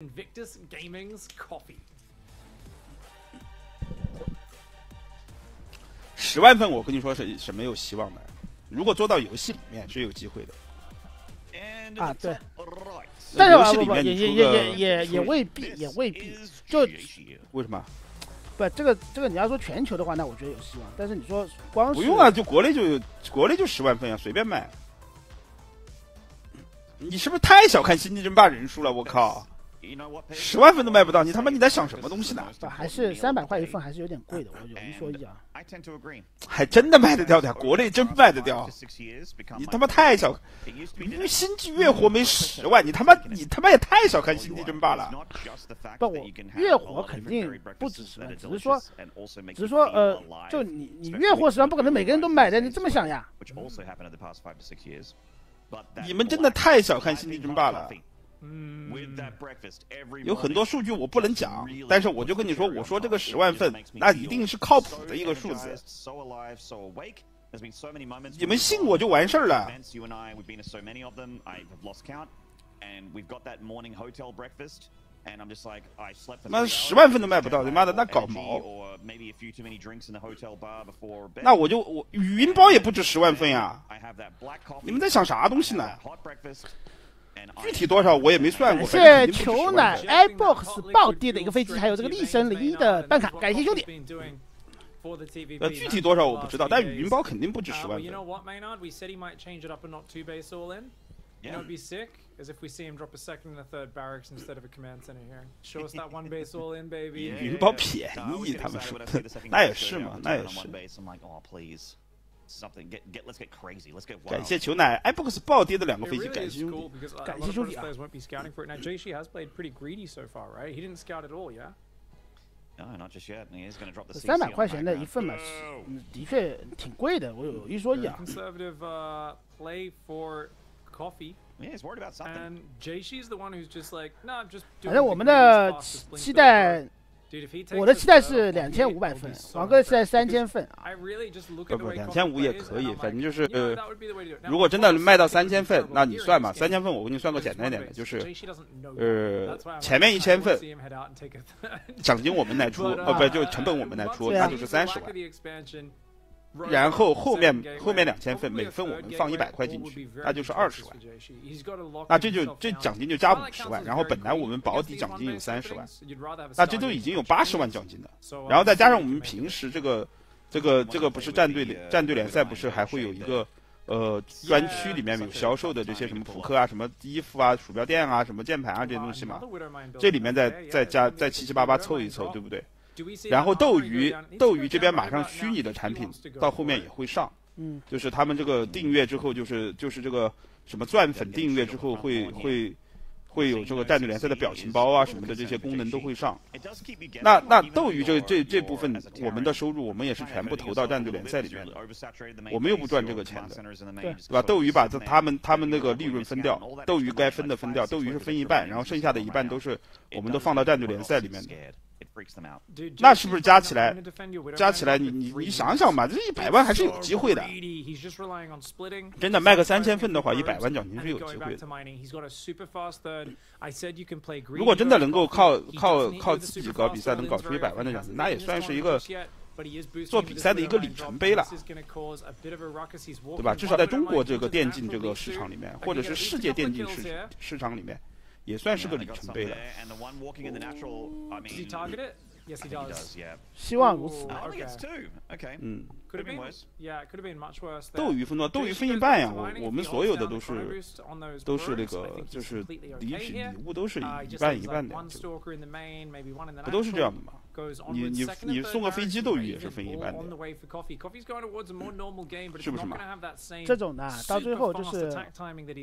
Invictus Gaming's coffee。10万份，我跟你说是没有希望的。如果做到游戏里面是有机会的。啊，对。但游戏里面也未必，也未必。就为什么？不，这个你要说全球的话，那我觉得有希望。但是你说光是不用啊，就国内就10万份啊，随便买。你是不是太小看星际争霸人数了？我靠！10万份都卖不到，你他妈你在想什么东西呢？还是300块一份，还是有点贵的。我有一说一啊，还真的卖得掉的，国内真卖得掉。你他妈太小，因为星际月活没10万，你他妈也太小看星际争霸了。不，我月活肯定不止10万，只是说就你月活10万，不可能每个人都买的，你这么想呀？你们真的太小看星际争霸了。有很多数据我不能讲，但是我就跟你说，我说这个10万份，那一定是靠谱的一个数字。你们信我就完事儿了。妈10万份都卖不到，他妈的那搞毛！那我语音包也不止10万份呀！你们在想啥东西呢？具体多少我也没算过。感谢球奶 iBox 暴跌的一个飞机，还有这个厉神01的办卡，感谢兄弟。具体多少我不知道，但语音包肯定不止10万份。You know, it'd be sick as if we see him drop a second and a third barracks instead of a command center here. Show us that one base all in, baby. 语音包便宜，他们说的，那也是嘛，那也是。感谢球奶 iBox 暴跌的2个飞机，感谢兄弟，感谢兄弟啊。Now Jieshi has played pretty greedy so far, right? He didn't scout at all, yeah. No, not just yet. He is going to drop the 300块钱的一份嘛，的确挺贵的。我有一说一啊。Conservative play for coffee. Yeah, he's worried about something. And Jieshi's the one who's just like, nah, just. 反正我们的期待，我的期待是2500份，王哥的期待3000份啊。不，2500也可以，反正就是如果真的卖到3000份，那你算吧，3000份我给你算个简单一点的，就是前面1000份奖金我们来出，不就成本我们来出，那就是30万。然后后面2000份，每份我们放100块进去，那就是20万。那这奖金就加50万，然后本来我们保底奖金有30万，那这都已经有80万奖金了。然后再加上我们平时这个不是战队联赛，不是还会有一个专区里面有销售的这些什么扑克啊、什么衣服啊、鼠标垫啊、什么键盘啊这些东西嘛，这里面再加再七七八八凑一凑，对不对？然后斗鱼这边马上虚拟的产品到后面也会上，就是他们这个订阅之后，就是这个什么钻粉订阅之后会有这个战队联赛的表情包啊什么的这些功能都会上。那斗鱼这部分我们的收入我们也是全部投到战队联赛里面的，我们又不赚这个钱的，对吧？斗鱼把他们那个利润分掉，斗鱼该分的分掉，斗鱼是分一半，然后剩下的一半都是我们都放到战队联赛里面的。那是不是加起来你想想嘛，这100万还是有机会的。真的卖个3000份的话，100万奖金是有机会的。如果真的能够靠自己搞比赛能搞出100万的奖金，那也算是一个做比赛的一个里程碑了，对吧？至少在中国这个电竞这个市场里面，或者是世界电竞市场里面。也算是个里程碑了。希望如此。斗鱼分多，斗鱼分一半呀！我们所有的都是那个，就是礼物都是一半的，不都是这样的吗？你送个飞机斗鱼也是分一半的，是不是嘛？这种的到最后就是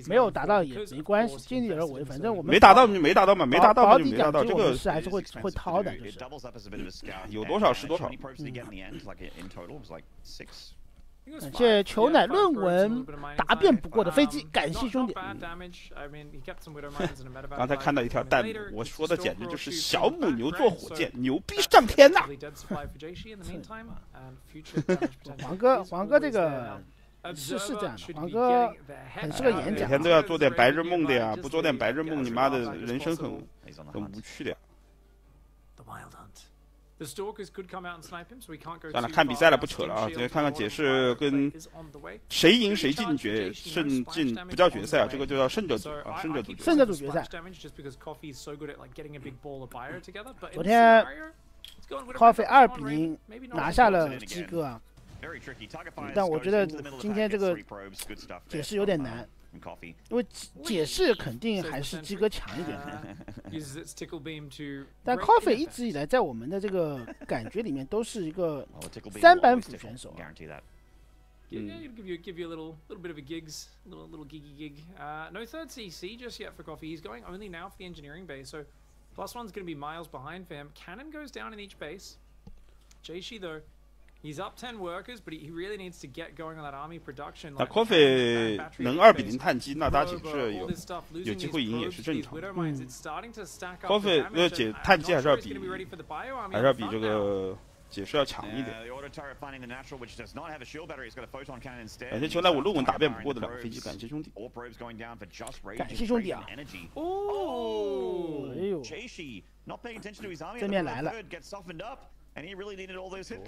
没有达到也没关系，尽力而为，反正我们没达到就没达到嘛，没达到嘛就没达到，这个是还是会掏的，就是有多少是多少。感谢球奶论文答辩不过的飞机，感谢兄弟。刚才看到一条弹幕，我说的简直就是小母牛做火箭，牛逼上天呐！黄哥这个是这样的，黄哥很适合演讲，每天都要做点白日梦的呀，不做点白日梦，你妈的人生很无趣的呀。算了，看比赛了，不扯了啊！直接看看解释跟谁赢谁进不叫决赛啊，这个就叫胜者组啊，胜者组决赛。昨天 Coffee 2-0拿下了鸡哥啊，但我觉得今天这个解释有点难。 因为解释肯定还是鸡哥强一点，但 Coffee 一直以来在我们的这个感觉里面都是一个3板斧选手。Yeah, give you a little bit of a gigs, little giggy gig. No third CC just yet for Coffee. He's going only now for the engineering base, so +1's going to be miles behind for him. Cannon goes down in each base. Jieshi though. He's up 10 workers, but he really needs to get going on that army production. 那 Coffee 能2-0碳基，那打解释有机会赢也是正常。Coffee 碳基还是要比这个解释要强一点。感谢球来我论文答辩不过的2个飞机，感谢兄弟。感谢兄弟啊！哦，哎呦，正面来了。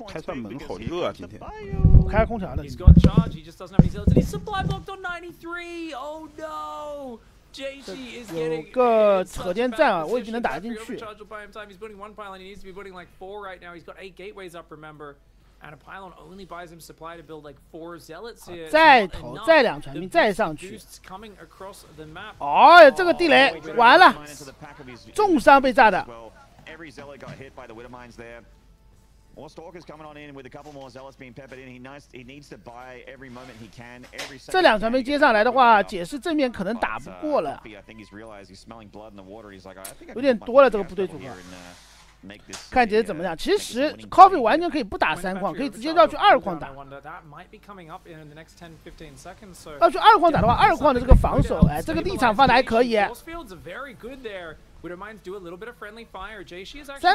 开扇门好热啊！今天我开空调了。有个扯电战啊，未必能打得进去。再投，再2传兵，再上去。哦，这个地雷完了，重伤被炸的。 More stalkers coming on in with a couple more zealots being peppered in. He needs to buy every moment he can. Every 这2传没接上来的话，解释正面可能打不过了。有点多了这个部队组合。看解释怎么样？其实 Coffee 完全可以不打3矿，可以直接绕去2矿打。要去2矿打的话，2矿的这个防守，哎，这个立场放的还可以。 3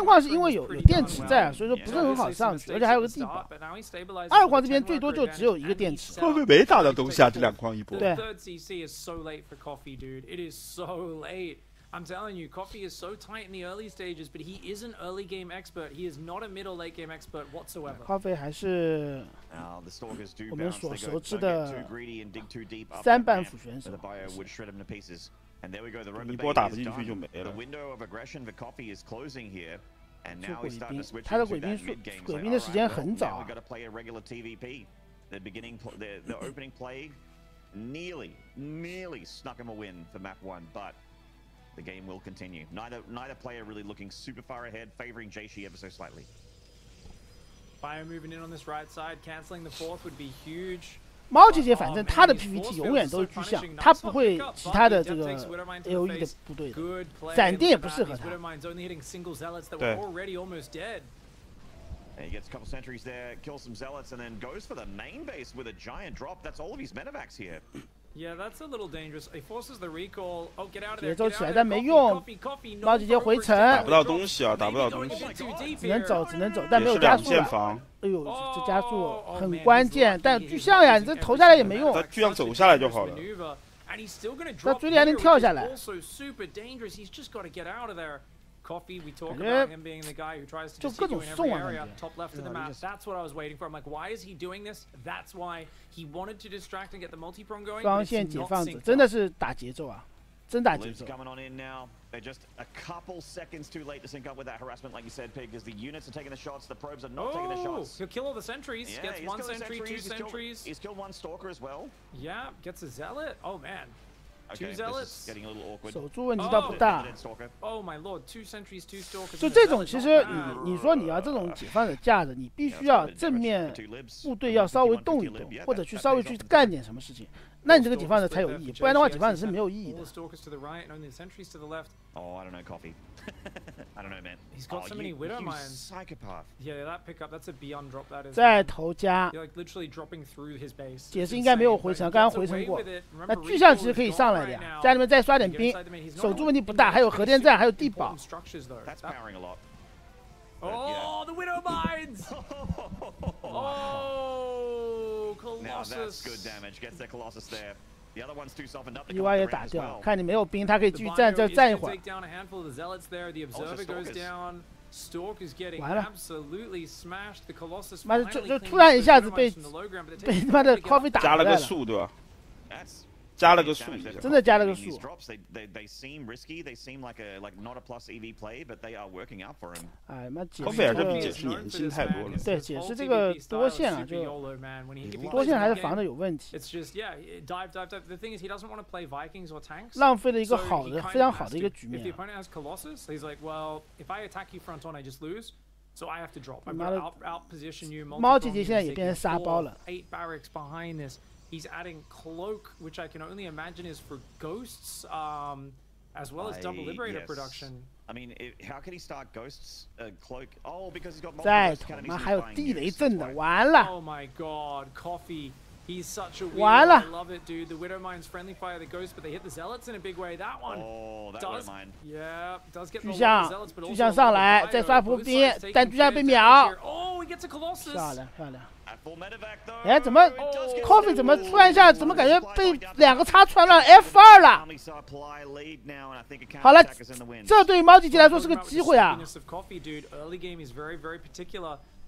矿是因为有电池在，所以说不是很好上去，而且还有个地堡。2矿这边最多就只有1个电池。会不会没打到东西啊？这2矿一波。对。 I'm telling you, Coffee is so tight in the early stages, but he is an early game expert. He is not a middle late game expert whatsoever. Coffee 还是我们所熟知的3板斧选手。一波打不进去就没了。他的鬼兵的时间很早。 Nearly snuck him a win for map 1, but the game will continue. Neither player really looking super far ahead, favoring Jieshi ever so slightly. Bio moving in on this right side, canceling the fourth would be huge. 猫姐姐反正她的 PVT 永远都是巨像，她不会其他的这个 AOE 的部队的，闪电也不适合她。对。 He gets a couple sentries there, kills some zealots, and then goes for the main base with a giant drop. That's all of his medevacs here. Yeah, that's a little dangerous. He forces the recall. Oh, get out of there! 节奏起来，但没用。猫姐姐回城，打不到东西啊，打不到东西。只能走，但没有加速了。哎呦，这加速很关键，但巨像呀，你这投下来也没用。他巨像走下来就好了。他嘴里还能跳下来。 Coffee, we talk about him being the guy who tries to just you in every area, top left of the map. That's what I was waiting for. I'm like, why is he doing this? That's why he wanted to distract and get the multi-prong going. 双线解放者真的是打节奏啊，真打节奏。 coming on in now. They're just a couple seconds too late to sync up with that harassment, like you said, Pig, because the units are taking the shots, the probes are not taking the shots. He'll kill all the sentries. Yeah, gets 1 sentry, 2 sentries. He's killed 1 stalker as well. Yeah, gets a zealot. Oh man. Okay, two zealots. Getting a little awkward. 守住问题倒不大。 Oh my lord, 2 sentries, 2 stalkers. 就这种，其实你说你要这种解放者架着，你必须要正面部队要稍微动一动，或者去稍微去干点什么事情，那你这个解放者才有意义，不然的话解放者是没有意义的。 Oh, I don't know, Coffee. I don't know, man. He's got so many widow mines. Psychopath. Yeah, that pickup, that's a beyond drop. That is. 再投加。 Like literally dropping through his base. 解释应该没有回城，刚刚回城过。那巨像其实可以上来的呀，家里面再刷点兵，守住问题不大，还有核电站，还有地堡。 That's powering a lot. Oh, the widow mines! Oh, Colossus. Now that's good damage. Gets the Colossus there. 意外也打掉，看你没有兵，他可以继续站这站一会儿。完了，妈的，就突然一下子被他妈的 Coffee 打加了个速，对吧？加了个速，真的加了个速。哎妈，解释这比解释年轻太多了。对，解释这个多线啊，就多线还是防的有问题。浪费了一个好的、非常好的一个局面。妈的，猫姐姐现在也变成沙包了。He's adding cloak, which I can only imagine is for ghosts, as well as double liberator production. I mean, how can he start ghosts cloak? Oh, because he's got multiple 再他妈还有地雷阵的，完了 ！Oh my god, Coffee. He's such a weirdo. 完了 I love it, dude. The Widow Mine's friendly fire the ghosts, but they hit the zealots in a big way. That one does, yeah, does get the zealots, 巨象上来，再刷伏兵，但巨象被秒。Oh, he gets a Colossus. 漂亮漂亮。 哎，怎么 Coffee 怎么突然一下怎么感觉被2个叉穿了 F2 了？好了，这对于猫姐姐来说是个机会啊！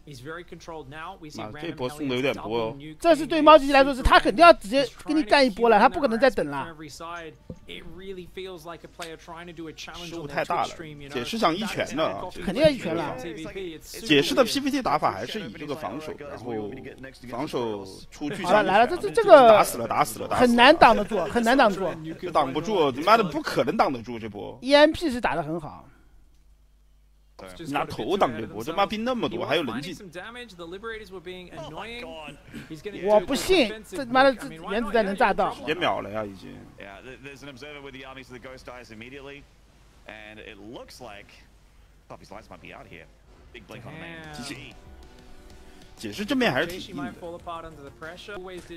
这波送的有点多哦。这是对猫姐姐来说是，他肯定要直接给你干一波了，他不可能再等了。失误太大了，解释想一拳的，肯定要一拳了。解释的 PPT 打法还是以这个防守，然后防守出巨好了来了，这个打死了，很难挡得住，很难挡住，挡不住，他妈的不可能挡得住这波。EMP 是打得很好。 拿头挡这波，这妈兵那么多，还有人技。我不信，这妈的这原子弹能炸到。直接秒了呀，已经。解释正面还是挺硬的。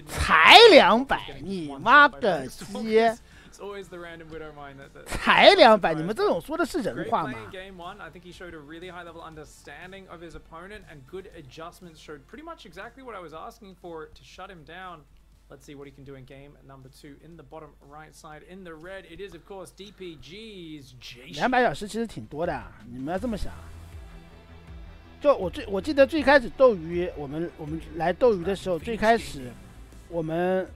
才200，你妈个鸡！ 才200，你们这种说的是人话吗？ Let's see what he can do in game number 2 in the bottom right side. In the red, it is of course DPG's Jieshi. 200小时其实挺多的，你们要这么想。就我记得最开始斗鱼，我们来斗鱼的时候，最开始我们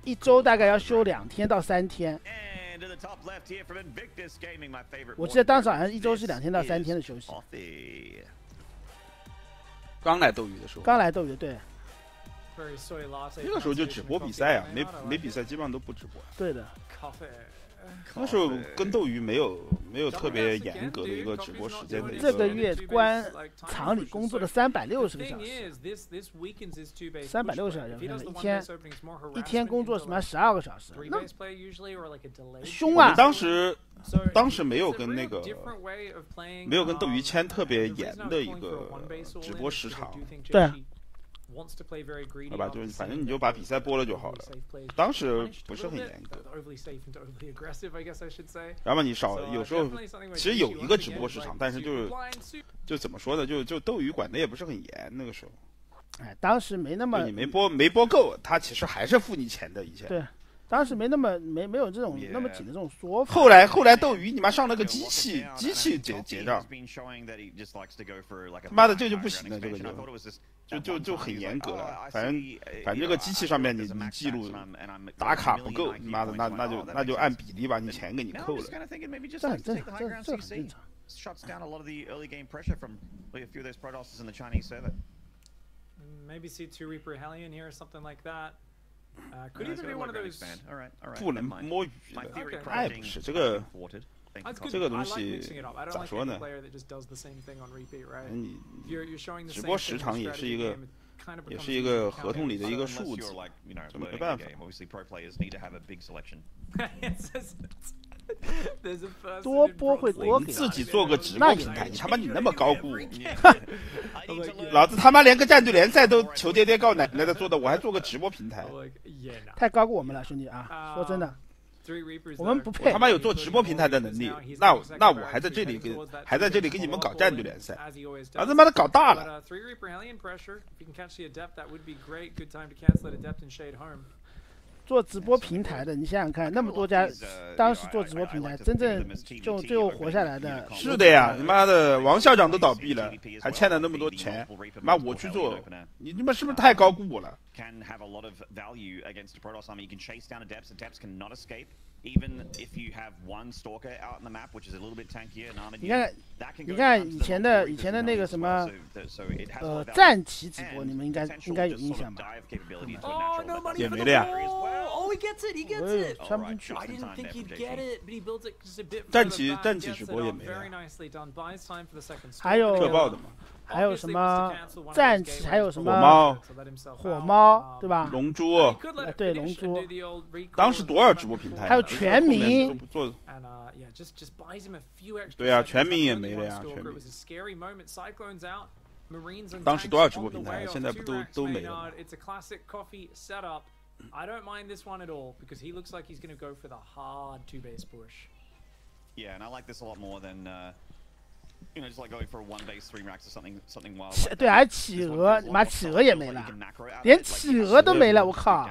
1周大概要休2天到3天。我记得当时好像1周是2天到3天的休息。刚来斗鱼的时候。刚来斗鱼，对。 那个时候就只播比赛啊，没比赛基本上都不直播。对的。那时候跟斗鱼没有特别严格的一个直播时间的一个。这个月关厂里工作了360个小时，360小时，一天工作什么12个小时，那凶啊！当时没有跟斗鱼签特别严的一个直播时长。对。 好吧，就是反正你就把比赛播了就好了。当时不是很严格。然后你有时候其实有一个直播时长，但是就怎么说呢？就斗鱼管的也不是很严那个时候。哎，当时没那么你没播够，他其实还是付你钱的以前。对。 当时没有这种那么紧的这种说法。后来斗鱼你妈上了个机器结账，妈的这就不行了，这个就很严格了。反正这个机器上面你记录打卡不够，妈的那就按比例把你钱给你扣了。这很正常，这很正常。Maybe see 2 Reaper Hellion here or something like that. Could even be one of those. 不能摸鱼的，哎，不是这个东西咋说呢？你直播时长也是一个合同里的一个数字，这没办法。多播会多给自己做个直播平台，你他妈你那么高估，老子他妈连个战队联赛都求爹爹告奶奶的做的，我还做个直播平台，太高估我们了，兄弟啊！说真的，我们不配。他妈有做直播平台的能力，那我还在这里给你们搞战队联赛，老子他妈的搞大了。做直播平台的，你想想看，那么多家当时做直播平台，真正就最后活下来的。是的呀，你妈的，王校长都倒闭了，还欠了那么多钱，妈我去做，你他妈是不是太高估我了？ Even if you have one stalker out in the map, which is a little bit tankier and armored, 你看以前的那个什么战旗直播，你们应该有印象吧？也没了呀。Oh, he gets it, he gets it. 穿不进去。 I didn't think he'd get it, but he builds it just a bit. 战旗直播也没了。还有特报的嘛。 还有什么战旗，还有什么火猫，对吧？龙珠，对龙珠。当时多少直播平台？还有全民。对呀，全民也没了呀，全民。当时多少直播平台？现在不都没了？ I don't mind this one at all because he looks like he's going to go for the hard 2-base push. Yeah, and I like this a lot more than you know, just like going for a 1-base 3 racks or something wild. 对，还企鹅，妈企鹅也没了，连企鹅都没了，我靠。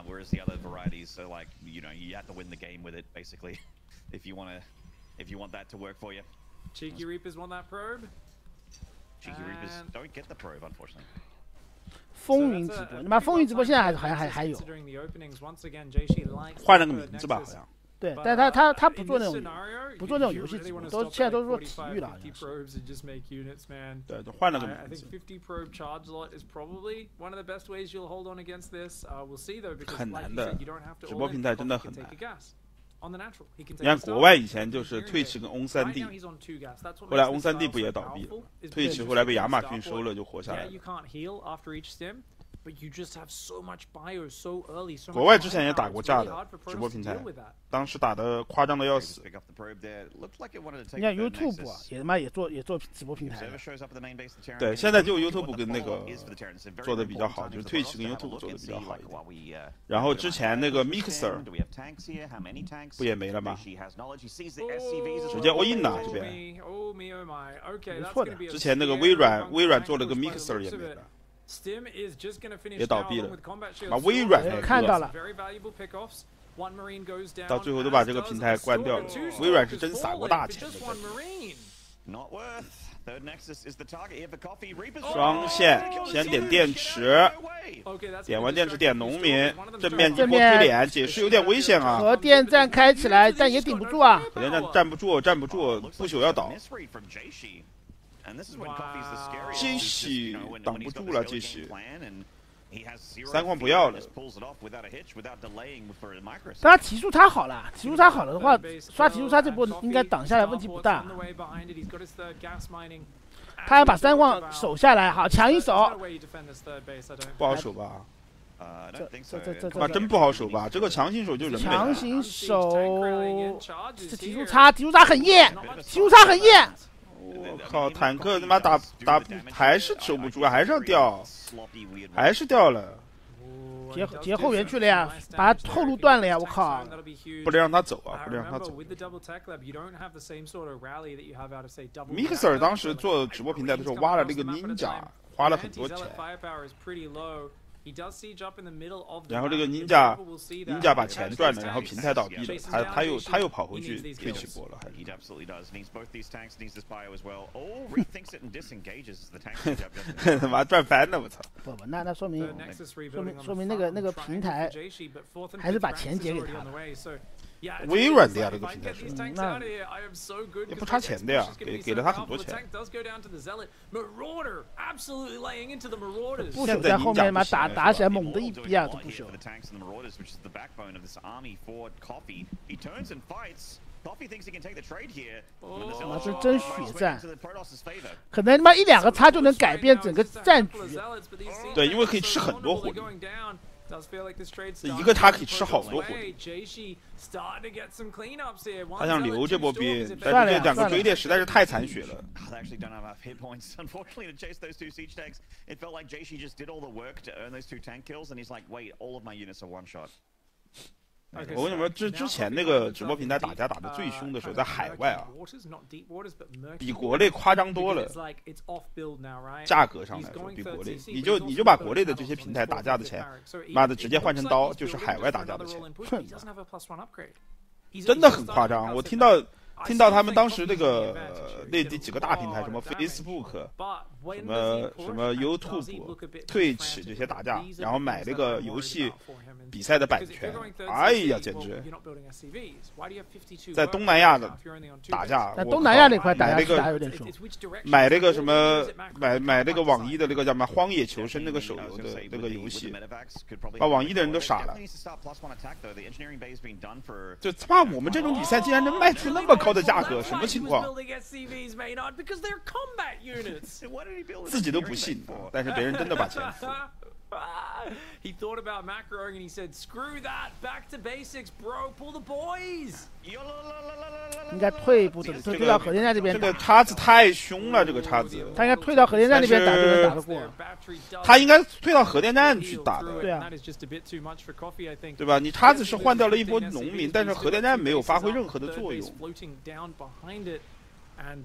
Whereas the other varieties, so like you know, you have to win the game with it basically, if you want that to work for you. Cheeky Reapers want that probe. Cheeky Reapers don't get the probe, unfortunately. 风云直播，他妈风云直播现在还有。换了个名字吧，好像。对，但他不做那种游戏直播，现在都是做体育了，好像是。对，都换了个名字。很难的，直播平台真的很难。你看国外以前就是 Twitch 跟 On3D， 后来 On3D 不也倒闭了 ？Twitch 后来被亚马逊收了，就活下来了。国外之前也打过架的直播平台，当时打的夸张的要死。你看 YouTube 也他妈也做直播平台。对，现在就 YouTube 跟那个做的比较好，就是 Twitch 跟 YouTube 做的比较好一点。然后之前那个 Mixer 不也没了吗？直接 all in 了这边。没错的。之前那个微软做了个 Mixer 也没了。 也倒闭了，把微软看到了，到最后都把这个平台关掉了。微软是真撒过大钱的。双线先点电池，点完电池点农民，正面一波推脸，解释有点危险啊。核电站开起来，但也顶不住啊。核电站站不住，不朽要倒。 Jieshi 挡不住了，Jieshi 3矿不要了。他提速差好了，提速差好了的话，刷提速差这波应该挡下来问题不大。他要把3矿守下来，好强一手。不好守吧？这真不好守吧？这个强行守就人没了。强行守，这提速差很硬，提速差很硬。 我靠，坦克他妈打还是守不住啊，还是要掉，还是掉了。截后援去了呀，把他后路断了呀！我靠，不能让他走啊，不能让他走。Mixer 当时做直播平台的时候挖了那个 Ninja， 花了很多钱。 然后这个 Ninja 把钱赚了，然后平台倒闭了，他又跑回去推起波了，还是他妈赚翻了，我操！不，那说明那个平台还是把钱结给他的。 微软的呀，这个平台是，那也不差钱的呀，给了他很多钱。不朽在后面嘛打起来猛的一逼啊，都不朽。妈这真血战，可能他妈1-2个差就能改变整个战局。对，因为可以吃很多火力。 一个他可以吃好多火力，他想留这波兵，但是这2个追猎实在是太残血了。我跟你们说，之前那个直播平台打架打得最凶的时候，在海外啊，比国内夸张多了。价格上来说，比国内，你就把国内的这些平台打架的钱，妈的直接换成刀，就是海外打架的钱，真的很夸张。我听到他们当时那几个大平台，什么 Facebook、什么 YouTube、Twitch 这些打架，然后买那个游戏比赛的版权，哎呀，简直在东南亚的打架，在东南亚那块打架有点凶。买那个什么，买那个网易的那个叫什么《荒野求生》那个手游的那个游戏，把网易的人都傻了。就他妈我们这种比赛竟然能卖出那么高的价格，什么情况？自己都不信，但是别人真的把钱付。He thought about macroing and he said, "Screw that, back to basics, bro. Pull the boys." 应该退一步的，退到核电站这边。这个叉子太凶了，这个叉子。他应该退到核电站那边打就能打得过。他应该退到核电站去打的。对啊，对吧？你叉子是换掉了一波农民，但是核电站没有发挥任何的作用。And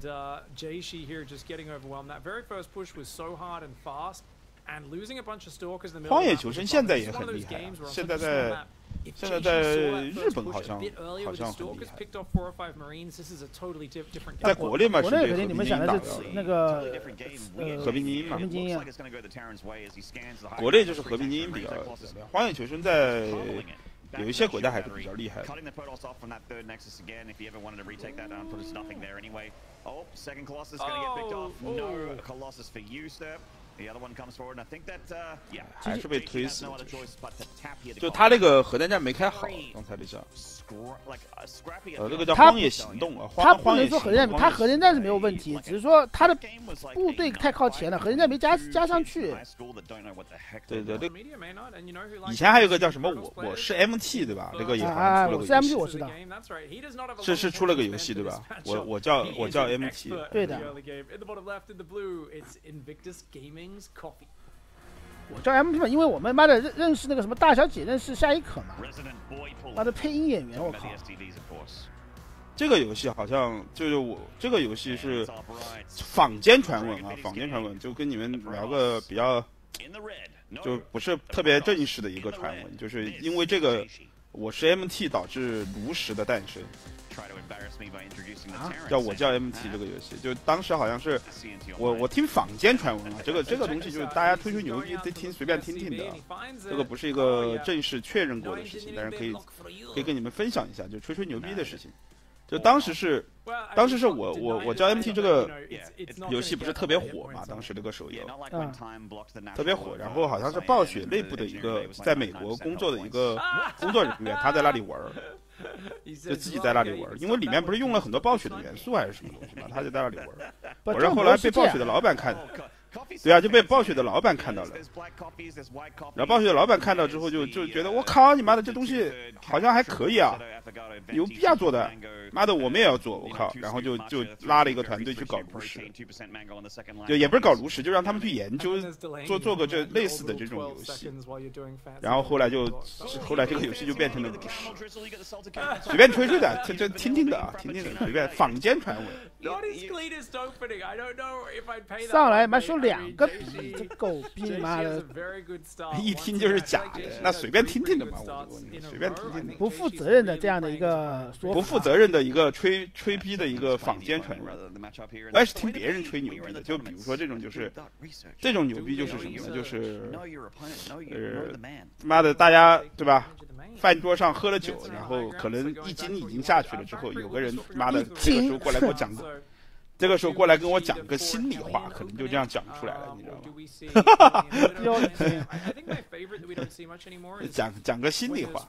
Jieshi here just getting overwhelmed. That very first push was so hard and fast, and losing a bunch of stalkers in the middle. 荒野求生现在也很厉害，现在在日本好像很厉害。在国内嘛，国内肯定你们想的是那个和平精英嘛，啊。国内就是和平精英比较漂亮，荒野求生在。有一些国家还是比较厉害的。还是被推死了，就他那个核电站没开好，刚才那下。那个叫荒野行动啊，他不能说核电站，他核电站是没有问题，只是说他的部队太靠前了，核电站没加上去。对，以前还有个叫什么我是 MT 对吧？这个也好像出了个游戏。我是 MT 我知道。是出了个游戏对吧？我叫 MT。对的。我叫 MT 嘛，因为我们妈的认识那个什么大小姐，认识夏一可嘛，妈的配音演员，我靠！这个游戏好像就是这个游戏是坊间传闻啊，坊间传闻，就跟你们聊个比较，就不是特别正式的一个传闻，就是因为这个我是 MT 导致炉石的诞生。叫我叫 MT 这个游戏，就当时好像是我听坊间传闻啊，这个东西就是大家吹吹牛逼，随便听听的，这个不是一个正式确认过的事情，但是可以跟你们分享一下，就吹吹牛逼的事情。就当时是我叫 MT 这个游戏不是特别火嘛，当时这个手游特别火，然后好像是暴雪内部的一个在美国工作的一个工作人员，他在那里玩。就自己在那里玩，因为里面不是用了很多暴雪的元素还是什么东西嘛，他就在那里玩。然后后来被暴雪的老板看，对啊，就被暴雪的老板看到了。然后暴雪的老板看到之后就觉得我靠，你妈的这东西好像还可以啊，牛逼啊做的，妈的我们也要做，我靠！然后就拉了一个团队去搞炉石，就也不是搞炉石，就让他们去研究做个这类似的这种游戏。然后后来这个游戏就变成了炉石，随便吹吹的，这听听的啊，听听的，随便坊间传闻。上来妈说2个币，这狗逼妈的，一听就是假的，那随便听听的嘛，我随便听听的，不负责任的这样的一个说法，不负责任的一个吹逼的一个坊间传闻，我也是听别人吹牛逼的，就比如说这种牛逼就是什么呢？就是妈的大家对吧？饭桌上喝了酒，然后可能一斤已经下去了之后，有个人妈的这个时候过来给我讲这个时候过来跟我讲个心里话，可能就这样讲出来了，你知道吗？讲个心里话。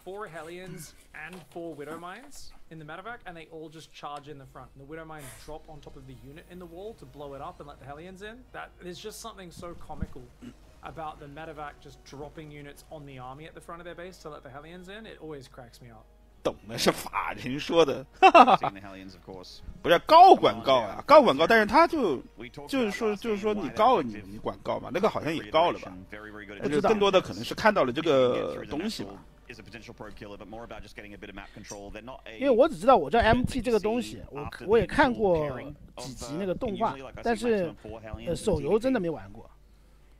In the medevac, and they all just charge in the front. And the Widow Mines drop on top of the unit in the wall to blow it up and let the Hellions in. That there's just something so comical about the medevac just dropping units on the army at the front of their base to let the Hellions in. It always cracks me up. 懂的是法人说的，不是告管告啊，告管告，但是他就是说你告你管告嘛，那个好像也告了吧？就更多的可能是看到了这个东西嘛。因为我只知道我叫 MT 这个东西，我也看过几集那个动画，但是手游真的没玩过。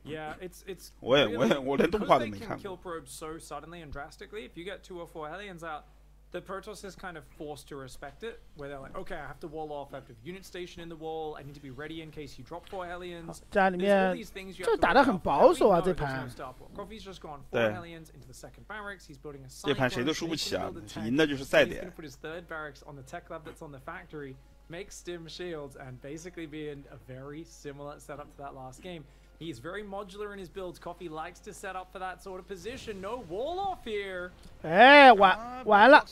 Yeah, it's. 我连动画都没看过。 Kill probes so suddenly and drastically. If you get 2 or 4 Hellions out, the Protoss is kind of forced to respect it, where they're like, okay, I have to wall off, I have to have unit station in the wall, I need to be ready in case you drop 4 Hellions. 家里面这打得很保守啊，这盘。 Coffee's just gone 4 Hellions into the second barracks. He's building a. 这盘谁都输不起啊，赢的就是赛点。 He's gonna put his 3rd barracks on the tech lab that's on the factory, make stim shields, and basically be in a very similar setup to that last game. He's very modular in his builds. Coffee likes to set up for that sort of position. No wall off here. 哎，完了！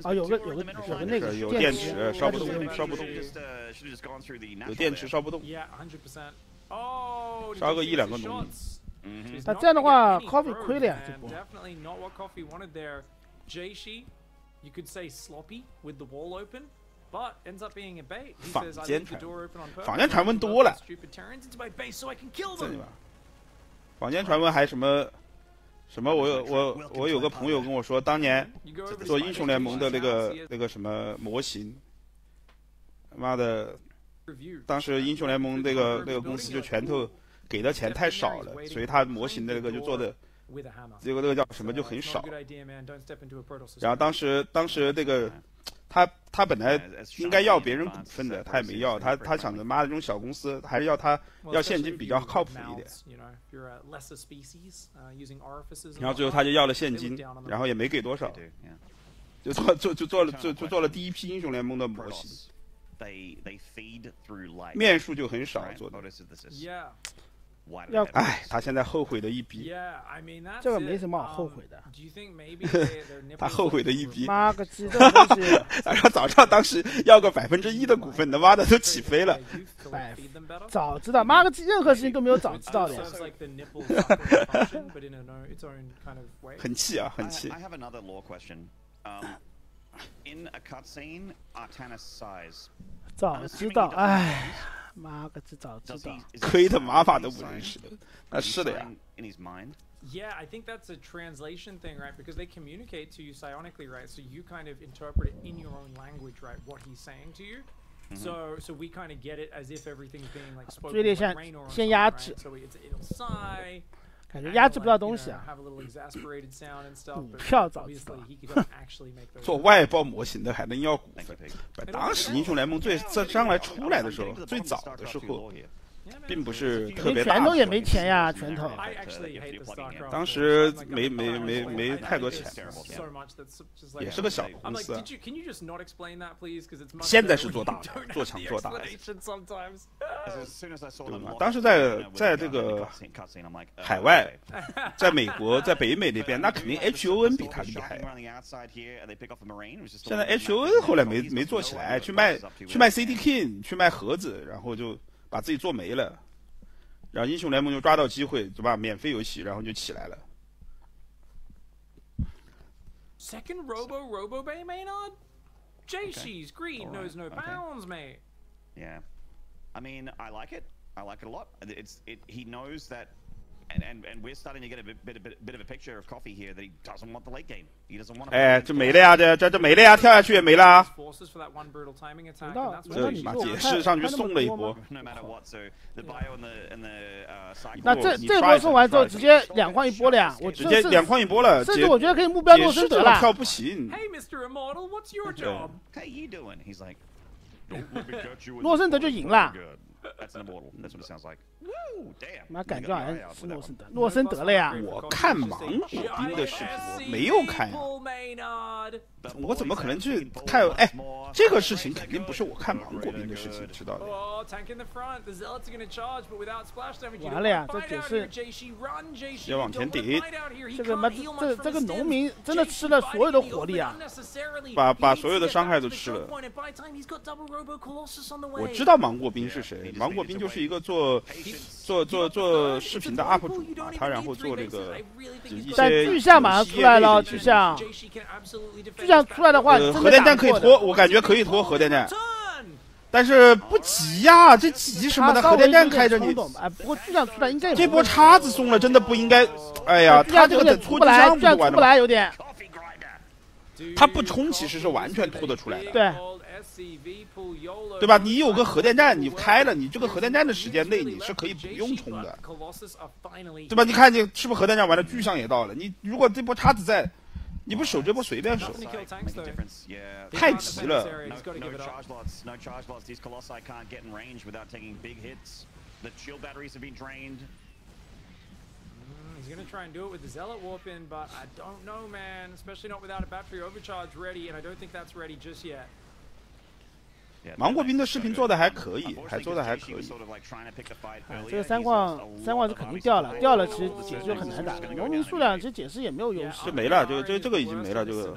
啊，有个那个有电池烧不动，烧不动。有电池烧不动。Yeah, 100%. Oh, 烧个1-2个农民。那这样的话 ，Coffee 亏了呀，这波。 Definitely not what Coffee wanted there. Jieshi, you could say sloppy with the wall open. But ends up being a bait. He says, I leave the door open on purpose. 坊间传闻多了。 Stupid Terrans into my base so I can kill them. 坊间传闻还什么？我有个朋友跟我说，当年做英雄联盟的那个什么模型，妈的，当时英雄联盟那个公司就拳头给的钱太少了，所以他模型的那个就做的。 结果那个叫什么就很少，然后当时那个他本来应该要别人股份的，他也没要，他想着妈的这种小公司还是要现金比较靠谱一点，然后最后他就要了现金，然后也没给多少，就做了第一批英雄联盟的模型，面数就很少做的。 哎，他现在后悔的一逼。这个没什么好后悔的。他后悔的一逼。妈个鸡，这东西！然后早知道当时要个1%的股份，他妈的都起飞了。早知道，妈个鸡，任何事情都没有早知道的。很气啊，很气。 早知道，哎。 妈个这早知道，亏的妈妈都不认识。那是的呀。Yeah, I think that's a translation thing, right? Because they communicate to you psionically, right? So you kind of interpret it in your own language, right? What he's saying to you. So we kind of get it as if everything's being like spoken like rain or something, right? So it'll sigh. 感觉压制不到东西啊。股票早知道。做外包模型的还能要股份？当时英雄联盟将来出来的时候，最早的时候，并不是特别大。拳头也没钱呀，拳头。当时没太多钱，也是个小公司。现在是做大的，做强做大的。对吗？当时在这个海外，在美国，在北美那边，那肯定 HON 比他厉害。现在 HON 后来没做起来，去卖 CD King， 去卖盒子，然后就。 把自己做没了，然后英雄联盟就抓到机会，对吧？免费游戏，然后就起来了。Second Robo Bay Maynard, Jieshi's greed knows no bounds, mate. Yeah, I mean, I like it a lot. He knows that. And we're starting to get a bit of a picture of Coffee here that he doesn't want the late game. He doesn't want. 哎，这没了呀，这没了呀，跳下去也没了。这马解释上去送了一波。那这波送完之后，直接2换1波了呀！我直接2换1波了，甚至我觉得可以目标诺森德了。跳不行。 Hey, Mr. Immortal, what's your job? How you doing? He's like. 诺森德就赢了。 That's an immortal. That's what it sounds like. Woo, damn. 妈感觉好像是诺森德了呀！我看芒果兵的视频，我没有看呀。我怎么可能去看？哎，这个事情肯定不是我看芒果兵的事情知道的。完了呀，这解释要往前顶。这个农民真的吃了所有的火力啊！把所有的伤害都吃了。我知道芒果兵是谁。 芒果兵就是一个做视频的 UP 主嘛，他然后做这个一些。但巨象马上出来了，巨象出来的话，核电站可以拖，我感觉可以拖核电站，但是不急呀，这急什么的？核电站开着你。哎，不过巨象出来应该这波叉子松了，真的不应该。哎呀，他这个等拖巨象不就完了？出不来有点。他不冲其实是完全拖得出来的。对，对吧？你有个核电站，你开了，你这个核电站的时间内你是可以不用冲的，对吧？你看你是不是核电站完了，巨像也到了，你如果这波叉子在。你不守这波随便守，太急了。He's going to try and do it with the Zealot Warp in, but I don't know, man. Especially not without a battery overcharge ready, and I don't think that's ready just yet. 芒果兵的视频做的还可以，还做的还可以。这个三矿是肯定掉了，其实解释就很难打。农民数量其实解释也没有优势，就没了，这个已经没了。这个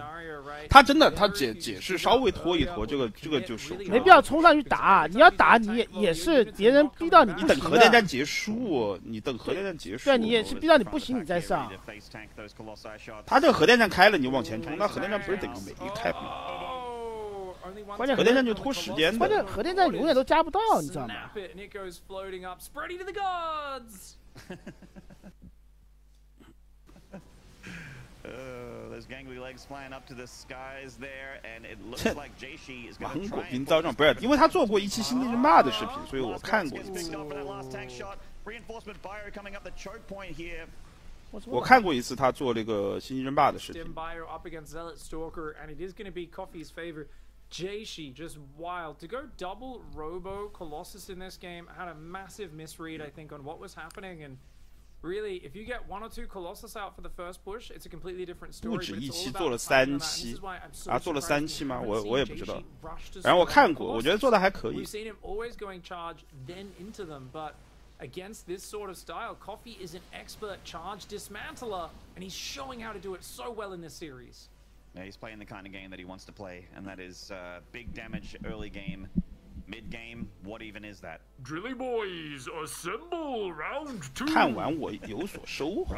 他真的他解释稍微拖一拖，这个就是没必要冲上去打。你要打你也是别人逼到你，你等核电站结束，对，你也是逼到你不行你再上。他这个核电站开了，你往前冲，那核电站不是等于没开吗？关键核电站就拖时间的，关键核电站永远都加不到，你知道吗芒果兵遭撞不是，因为他做过一期星际争霸的视频，所以我看过一次。我看过一次他做那个星际争霸的视频。Jieshi just wild to go double Robo Colossus in this game. Had a massive misread, I think, on what was happening. And really, if you get 1 or 2 Colossus out for the first push, it's a completely different story. 不止一期，做了3期啊，做了3期吗？我也不知道。然后我看过，我觉得做的还可以。We've seen him always going charge then into them, but against this sort of style, Coffee is an expert charge dismantler, and he's showing how to do it so well in this series. Yeah, he's playing the kind of game that he wants to play, and that is big damage early game, mid game. What even is that? Drilly boys, assemble round 2. 看完我有所收获。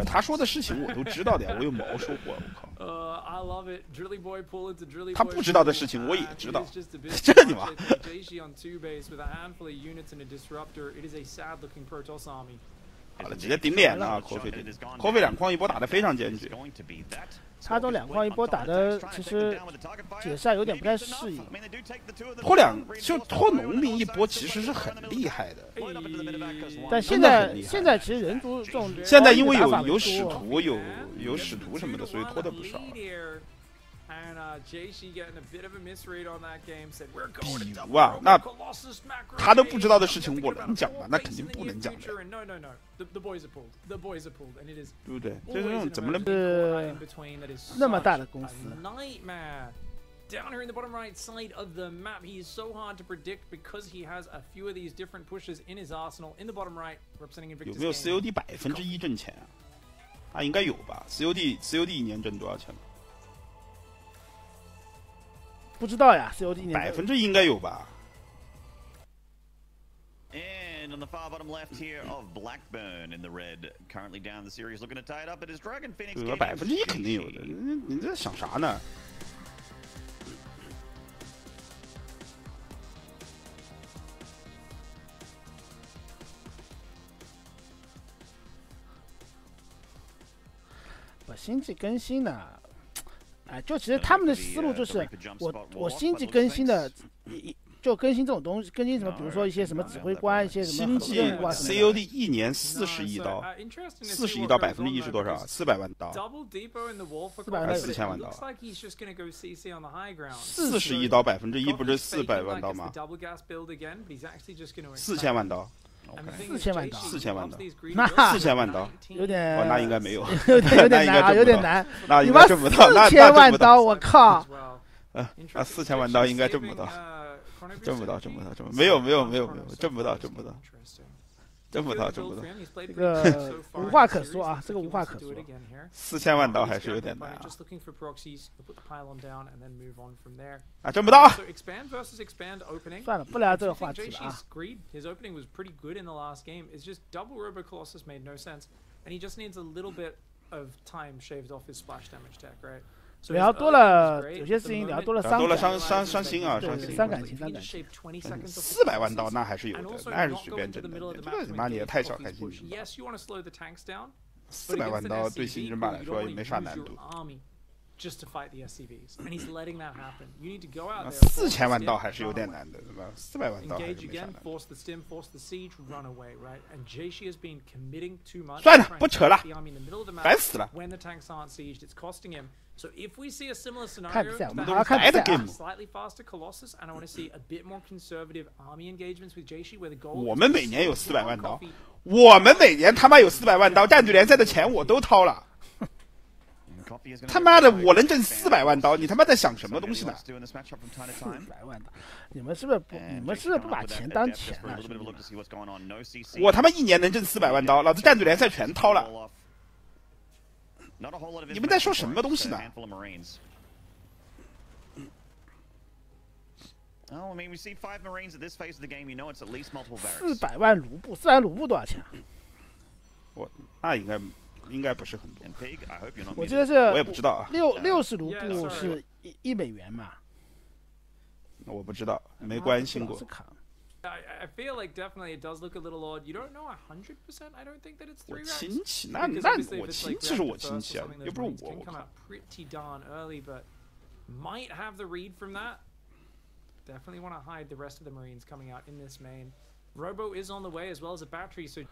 他说的事情我都知道的呀，我有毛收获，我靠。I love it. Drilly boy pull into Drilly boy. 他不知道的事情我也知道，这你妈。Jieshi on 2 base with a handful of units and a disruptor. It is a sad-looking Protoss army. 好了，直接顶脸了，Coffee 2矿一波打得非常坚决。他这2矿一波打的，其实解赛有点不太适应。拖农民一波其实是很厉害的，但现在其实人族这种现在因为有使徒有使徒什么的，所以拖的不少。比如啊，那他都不知道的事情我能讲吗？那肯定不能讲的，对不对？这种怎么能那么大的公司？Down here in the bottom right side of the map, he is so hard to predict because he has a few of these different pushes in his arsenal. In the bottom right, representing Invictus. 有没有 COD 1%挣钱啊？他应该有吧 ？COD 一年挣多少钱？不知道呀 ，COD 一年1%应该有吧。And on the far bottom left here of Blackburn in the red, currently down the series, looking to tie it up. It is Dragon Phoenix. 1%肯定有的，你在想啥呢？星际更新呢，哎，就其实他们的思路就是，我星际更新的，就更新这种东西，更新什么，比如说一些什么指挥官，一些什么任务啊什么的。COD 一年40亿刀，40亿刀1%是多少？400万刀，400万刀，4000万刀。40亿刀1%不是400万刀吗？4000万刀。4000万刀，4000万刀，那4000万刀有点，那应该没有，有点难啊，有点难。那应该挣不到，4000万刀，我靠！那4000万刀应该挣不到，没有，挣不到。这个无话可说啊，这个无话可说。4000万刀还是有点难啊，挣不到。算了，不聊这个话题了啊。His opening was pretty good in the last game. It's just double Robo Colossus made no sense, and he just needs a little bit of time shaved off his splash damage tech, right? 聊多了，有些事情聊多了伤心啊，伤感情。400万刀那还是有的，那还是随便挣的。这个他妈你也太小看星际了。400万刀对星际争霸来说也没啥难度。just to fight the SCVs, and he's letting that happen. You need to go out there.4000万刀还是有点难的，对吧？400万刀还是 engage 没啥 again, 难。 force the stim, force the siege, run away, right? And Jieshi has been committing too much. 算了，不扯了， The army in the middle of the map. 烦死了。 When the tanks aren't sieged, it's costing him. So if we see a similar 看 scenario, 比赛，我们 that 好好看比赛啊。 slightly faster Colossus, and I want to see a bit more conservative army engagements with Jieshi, where the goal. 我们每年有400万刀，我们每年他妈有400万刀，战队联赛的钱我都掏了。他妈的，我能挣400万刀，你他妈在想什么东西呢？400万刀，你们是不是不把钱当钱了？我他妈一年能挣400万刀，老子战队联赛全掏了。你们在说什么东西呢？400万卢布，400万卢布多少钱啊？那应该不是很多。我记得是，我也不知道啊。60卢布是1美元嘛？我不知道，没关心过。I feel like definitely it does look a little odd. You don't know 100%. I don't think that it's 3 racks. 我亲戚，那我亲戚是我亲戚啊，又不是我。Come out pretty darn early, but might have the read from that. Definitely want to hide the rest of the Marines coming out in this main. Robo is on the way as well as a battery, so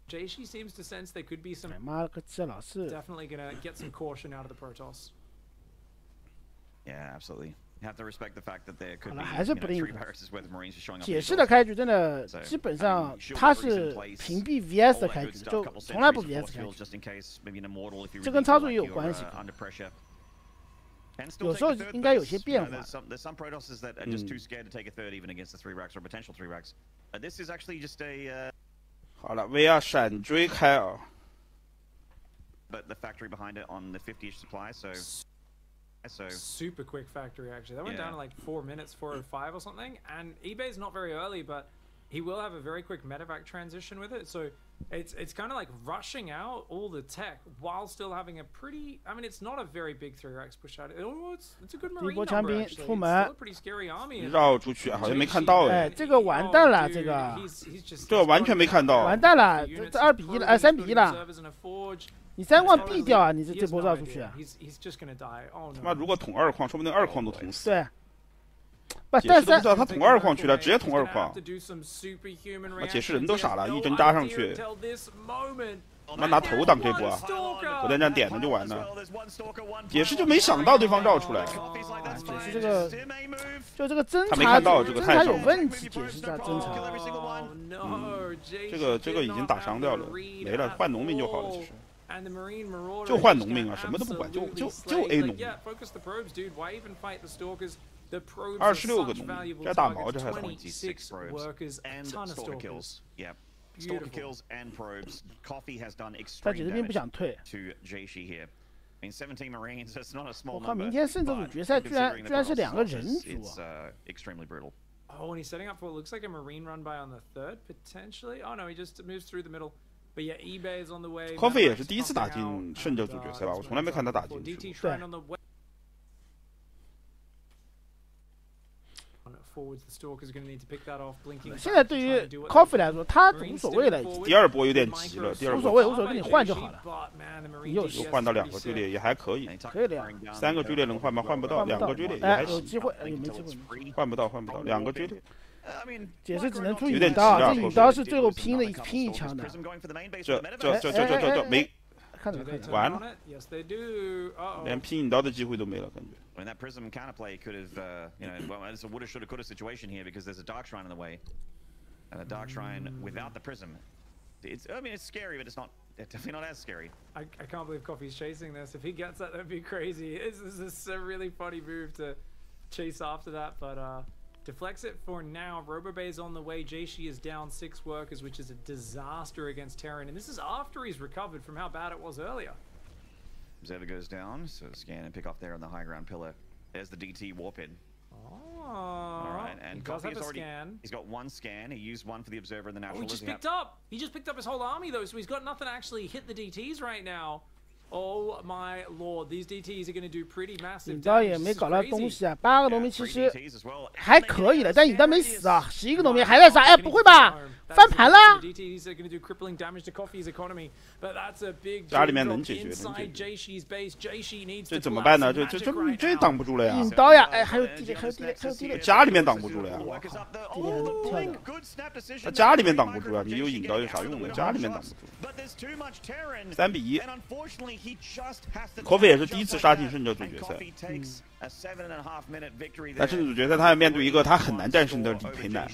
Jieshi seems to sense there could be some. Definitely gonna get some caution out of the Protoss. Yeah, absolutely. You have to respect the fact that there could be 还是不定 3 barracks where the Marines are showing up. 解释的开局真的基本上他是屏蔽 VS 的开局，就从来不 VS 开局。这跟操作也有关系。有时候应该有些变化。There's some Protosses that are just too scared to take a third even against the 3 racks or potential 3 racks. This is actually just a. 好了 ，VR 闪追开啊。But the factory behind it on the 50-ish supply, so super quick factory actually. That went down in like 4 minutes, 4 or 5 or something. And eBay's not very early, but he will have a very quick medevac transition with it. So it's kind of like rushing out all the tech while still having a pretty. I mean, it's not a very big 3 racks push out. Oh, it's a good Marine number actually. It's still a pretty scary army. 绕出去，好像没看到哎。这个完蛋了，这个。这完全没看到。完蛋了，这2比1了，3比1了。你3矿必掉啊！你这波绕出去啊！他妈，如果捅2矿，说不定2矿都捅死。对。不，但是不知道他捅2矿去了，直接捅2矿。那解释人都傻了，一针扎上去，妈拿头挡这波啊！火箭战点了就完了。解释就没想到对方绕出来。解释这个，就这个侦查，他没看到这个太有问题。解释在侦查。这个已经打伤掉了，没了，换农民就好了，其实。就换农民啊，什么都不管，就 A 农民。26个农民，这打毛这还打。Stalker kills and probes. Coffee has done 他解释兵不想退。 to Jieshi here. I mean, 17 Marines. That's not a small 我靠， number. 明天胜者组决赛居然是2个人组啊 extremely brutal. Oh, and he's setting up for what looks like a Marine run by on the 3rd potentially. Oh no, he just moves through the middle. But yeah, eBay is on the way. Coffee 也是第一次打进胜者组决赛吧？我从来没看他打进去。对。现在对于 Coffee 来说，他无所谓了，第2波有点急了，第2波无所谓，你换就好了。又换到2个追猎也还可以，可以的呀。3个追猎能换吗？换不到，2个追猎也还行。有机会，有没机会？换不到，2个追猎。解释只能出引刀，这引刀是最后拼一枪的。这没。 完了， 连拼引刀的机会都没了，感觉。 I mean, that prism counterplay could have, well, it's a woulda, shoulda, coulda situation here because there's a dark shrine in the way, and a dark shrine without the prism. I mean, it's scary, but it's definitely not as scary. I can't believe Coffee's chasing this. If he gets that, that'd be crazy. This is a really funny move to chase after that, but deflects it for now. Robobay's on the way. Jieshi is down 6 workers, which is a disaster against Terran. And this is after he's recovered from how bad it was earlier. Observer goes down, so scan and pick off there on the high ground pillar. There's the DT warp in. Oh, all right, and Coffee has already. He's got 1 scan. He used 1 for the observer and the natural. Oh, he just picked up. He just picked up his whole army though, so he's got nothing to actually hit the DTs right now. Oh my lord, these DTs are going to do pretty massive damage. 引刀也没搞到东西啊，8个农民其实还可以了，但引刀没死啊，11个农民还在杀，哎，不会吧？翻盘了。家里面能解决，这怎么办呢？这挡不住了呀！引刀呀！哎，还有地雷，还有地雷，还有地雷！家里面挡不住了呀！地雷跳的。那家里面挡不住啊！你有引刀有啥用呢？家里面挡不住。3-1。Coffee 也是第一次杀进胜者组决赛。但是主决赛他要面对一个他很难战胜的李培南。